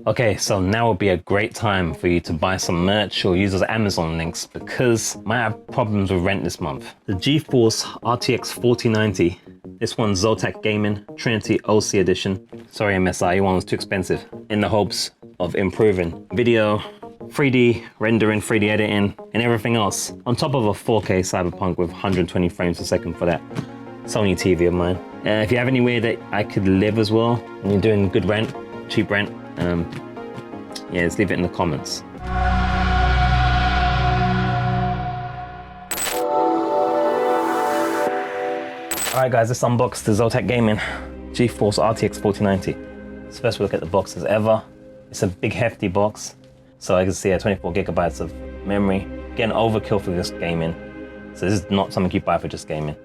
Okay, so now would be a great time for you to buy some merch or use those Amazon links because I might have problems with rent this month. The GeForce RTX 4090, this one's ZOTAC Gaming, Trinity OC edition. Sorry MSI, one was too expensive. In the hopes of improving video, 3D rendering, 3D editing, and everything else. On top of a 4K Cyberpunk with 120 frames per second for that Sony TV of mine. If you have anywhere that I could live as well, and you're doing good rent, cheap rent, yeah, just leave it in the comments. Alright guys, let's unbox the ZOTAC Gaming GeForce RTX 4090. Let's first look at the box as ever. It's a big hefty box. So I can see 24 gigabytes of memory. Getting overkill for just gaming. So this is not something you buy for just gaming.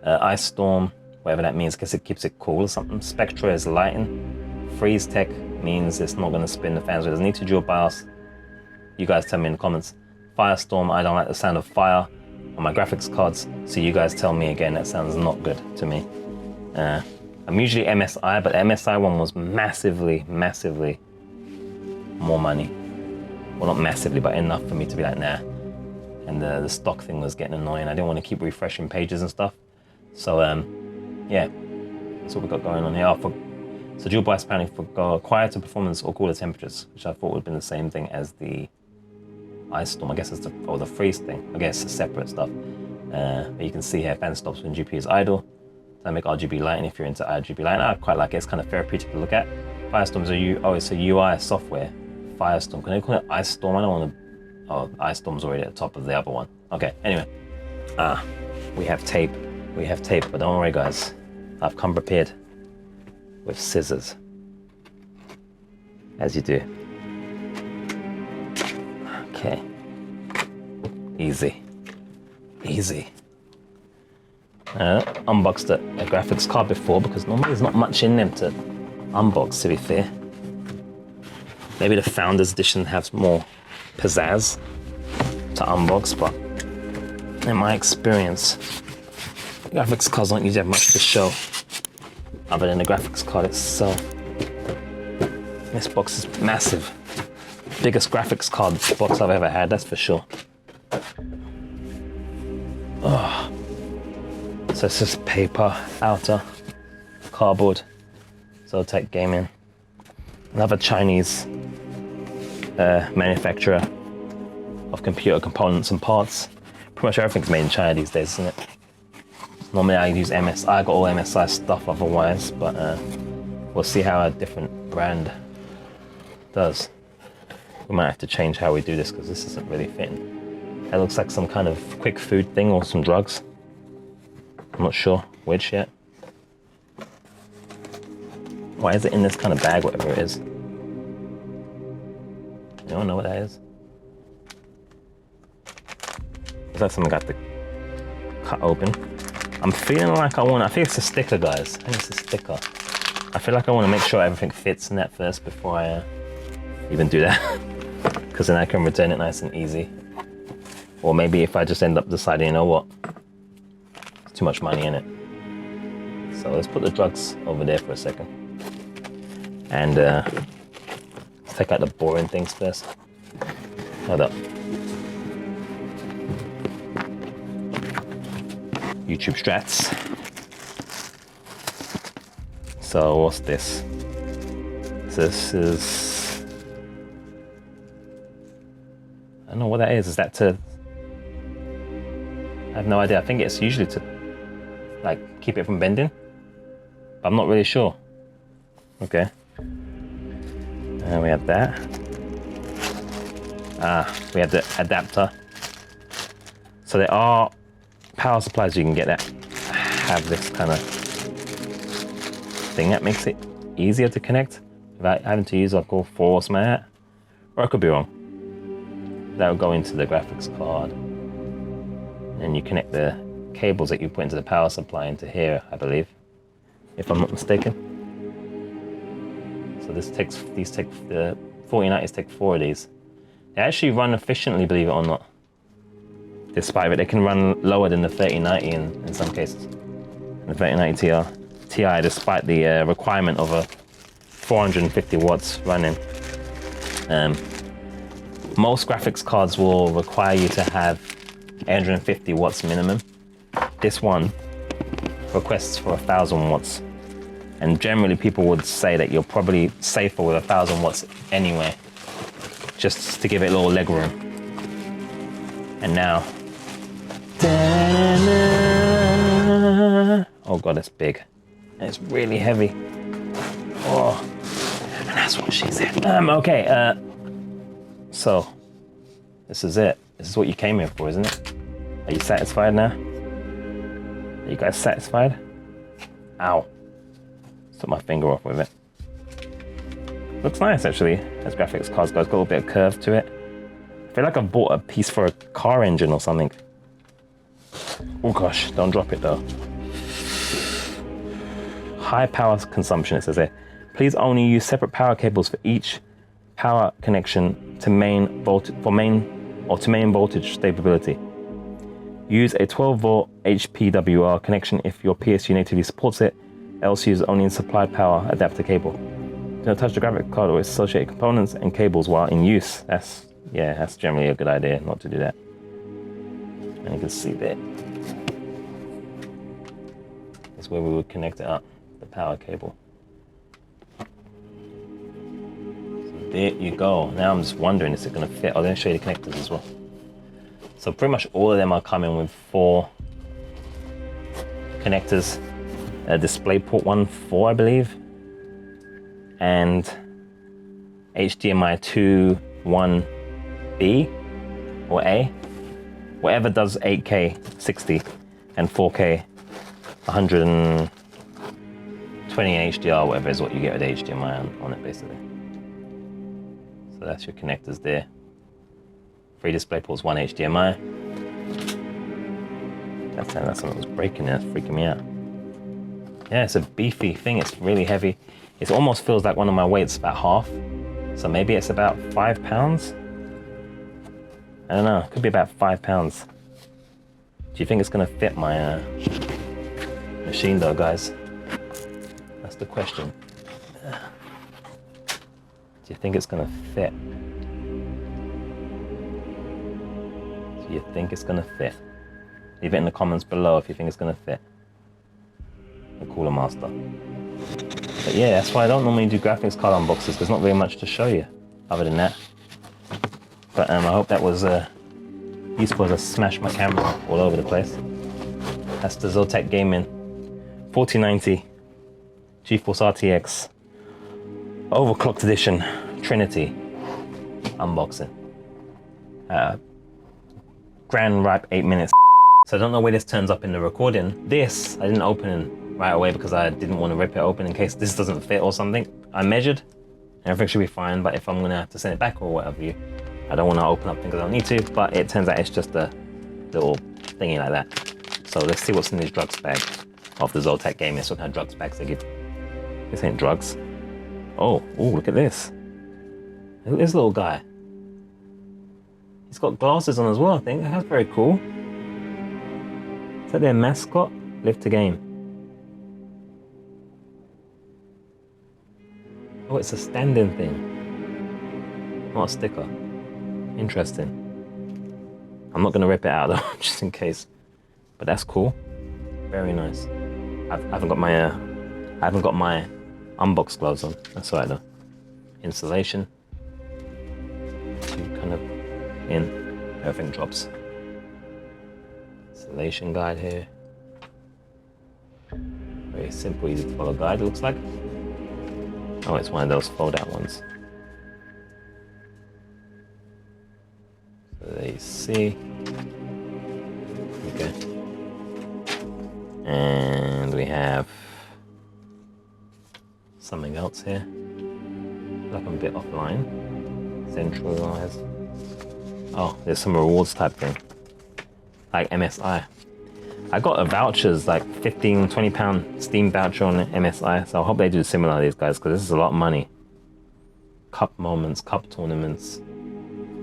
Ice Storm, whatever that means, I guess it keeps it cool or something. SPECTRA is lighting. Freeze Tech means it's not gonna spin the fans. It doesn't need to dual BIOS. You guys tell me in the comments. Firestorm, I don't like the sound of fire on my graphics cards. So you guys tell me again, that sounds not good to me. I'm usually MSI, but the MSI one was massively more money. Well, not massively, but enough for me to be like, nah. And the stock thing was getting annoying. I didn't want to keep refreshing pages and stuff. So, yeah, that's what we got going on here. So dual BIOS panel for quieter performance or cooler temperatures, which I thought would have been the same thing as the Ice Storm. I guess it's the freeze thing. I guess it's separate stuff. But you can see here, fan stops when GPU is idle. Dynamic RGB lighting if you're into RGB lighting. I quite like it. It's kind of therapeutic to look at. Firestorms are it's a UI software. Firestorm. Can I call it Ice Storm? I don't want to. Oh, Ice Storm's already at the top of the other one. Okay. Anyway, we have tape. We have tape, but don't worry, guys. I've come prepared with scissors, as you do. Okay. Easy. Unboxed a graphics card before because normally there's not much in them to unbox, to be fair. Maybe the Founders Edition has more pizzazz to unbox, but in my experience, graphics cards don't usually have much to show other than the graphics card itself. This box is massive. Biggest graphics card box I've ever had, that's for sure. Oh. So it's just paper, outer, cardboard, ZOTAC Gaming. Another Chinese manufacturer of computer components and parts. Pretty much everything's made in China these days, isn't it? Normally I use MSI, I got all MSI stuff otherwise, but we'll see how a different brand does. We might have to change how we do this because this isn't really fitting. It looks like some kind of quick food thing or some drugs. I'm not sure which yet. Why is it in this kind of bag, whatever it is? You don't know what that is? Is that something I got to cut open? I'm feeling like I think it's a sticker, guys. I think it's a sticker. I feel like I want to make sure everything fits in that first before I even do that. Because then I can return it nice and easy. Or maybe if I just end up deciding, you know what? There's too much money in it. So let's put the drugs over there for a second. And let's take out the boring things first. Hold up. YouTube strats. So what's this? This is, I don't know what that is. Is that to, I have no idea. I think it's usually to like keep it from bending, but I'm not really sure. Okay. And we have that. We have the adapter. So there are power supplies you can get that have this kind of thing that makes it easier to connect without having to use like all four or something like that. Or I could be wrong. That will go into the graphics card. And you connect the cables that you put into the power supply into here, I believe, if I'm not mistaken. So these take the 4090s take 4 of these. They actually run efficiently, believe it or not. Despite it, they can run lower than the 3090 in some cases. And the 3090 Ti, despite the requirement of a 450 watts running. Most graphics cards will require you to have 850 watts minimum. This one requests for 1000 watts. And generally people would say that you're probably safer with 1000 watts anyway, just to give it a little leg room. And now, oh god, it's big. And it's really heavy. Oh, and that's what she said. Okay, so this is it. This is what you came here for, isn't it? Are you satisfied now? Are you guys satisfied? Ow. Took my finger off with it. Looks nice actually, as graphics cards go. It's got a little bit of curve to it. I feel like I've bought a piece for a car engine or something. Oh gosh, don't drop it though. High power consumption, it says here. Please only use separate power cables for each power connection to main voltage voltage stability. Use a 12 volt HPWR connection if your PSU natively supports it, else use only a supplied power adapter cable. Do not touch the graphics card or its associated components and cables while in use. That's generally a good idea not to do that. And you can see there. That's where we would connect it up, the power cable. So there you go. Now I'm just wondering, is it going to fit? I'm going to show you the connectors as well. So pretty much all of them are coming with 4 connectors. DisplayPort 1.4, I believe, and HDMI 2.1B or A, whatever does 8K 60 and 4K 120 HDR, whatever is what you get with HDMI on it basically. So that's your connectors there. 3 DisplayPorts, 1 HDMI. That's something was breaking there, it's freaking me out. Yeah, it's a beefy thing, it's really heavy. It almost feels like one of my weights about half. So maybe it's about 5 pounds? I don't know, it could be about 5 pounds. Do you think it's gonna fit my machine though, guys? That's the question. Do you think it's gonna fit? Do you think it's gonna fit? Leave it in the comments below if you think it's gonna fit. The Cooler Master. But yeah, that's why I don't normally do graphics card unboxes. There's not very much to show you other than that. But I hope that was useful as I smashed my camera all over the place. That's the ZOTAC Gaming 4090 GeForce RTX Overclocked Edition Trinity unboxing. Grand ripe 8 minutes. So I don't know where this turns up in the recording. This, I didn't open right away because I didn't want to rip it open in case this doesn't fit or something. I measured, and everything should be fine, but if I'm gonna have to send it back or whatever, I don't want to open up things I don't need to, but it turns out it's just a little thingy like that. So let's see what's in this drugs bag of the ZOTAC Gaming. What kind of drugs bags they give. This ain't drugs. Oh, look at this. Look at this little guy. He's got glasses on as well, I think. That's very cool. Is that their mascot? Live to game. Oh, it's a standing thing. Not a sticker. Interesting. I'm not gonna rip it out though, just in case. But that's cool. Very nice. I haven't got my unbox gloves on. That's alright though. Installation. Kind of in. Everything drops. Installation guide here. Very simple, easy to follow guide, it looks like. Oh, it's one of those fold-out ones. So there you see. Okay. And we have something else here. Like I'm a bit offline. Centralized. Oh, there's some rewards type thing. Like MSI. I got a vouchers, like 15, 20 pound Steam voucher on MSI, so I hope they do similar to these guys, because this is a lot of money. Cup moments, cup tournaments. I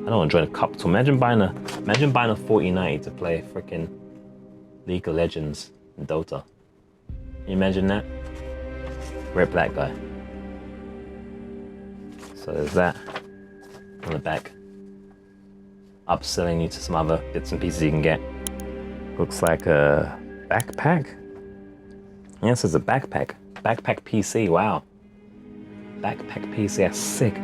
don't want to join a cup tour. Imagine buying a 4090 to play freaking League of Legends and Dota. Can you imagine that? Rip that guy. So there's that. on the back, upselling you to some other bits and pieces you can get. Looks like a backpack. Yes, it's a backpack. Backpack PC, wow. Backpack PC, that's sick.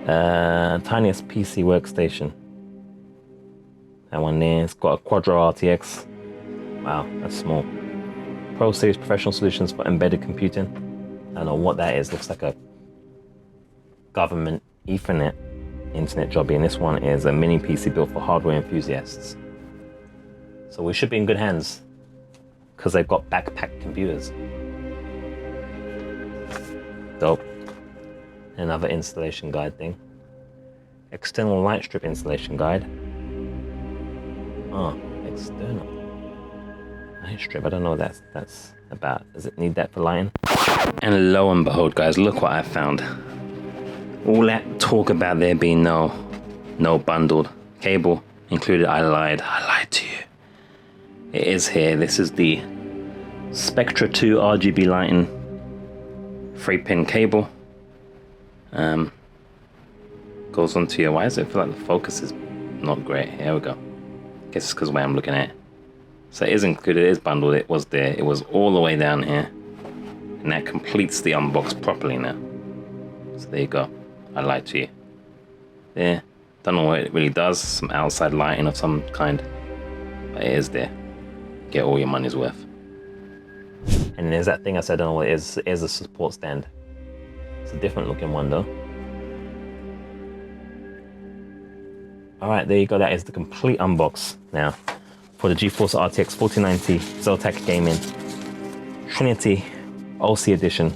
Tiniest PC workstation. That one there, it's got a Quadro RTX. Wow, that's small. Pro Series Professional Solutions for Embedded Computing. I don't know what that is, looks like a government Ethernet internet jobby, and this one is a mini PC built for hardware enthusiasts. So we should be in good hands, because they've got backpack computers. Dope. Another installation guide thing. External light strip installation guide. Oh, external light strip. I don't know what that's about. Does it need that for lighting? And lo and behold, guys, look what I found. All that talk about there being no bundled cable included. I lied to you. It is here. This is the SPECTRA 2 RGB lighting 3-pin cable. Goes onto your, why does it feel like the focus is not great? Here we go. Guess it's because the way I'm looking at it. So it is included, it is bundled, it was there, it was all the way down here. And that completes the unbox properly now. So there you go. I lied to you. There. Don't know what it really does, some outside lighting of some kind. But it is there. Get all your money's worth. And there's that thing I said, I don't know what it is. It is a support stand. It's a different looking one though. Alright, there you go. That is the complete unbox now for the GeForce RTX 4090 ZOTAC Gaming Trinity OC Edition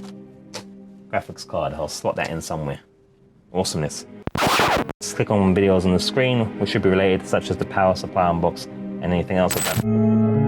graphics card. I'll slot that in somewhere. Awesomeness. Just click on videos on the screen which should be related, such as the power supply unbox and anything else like that.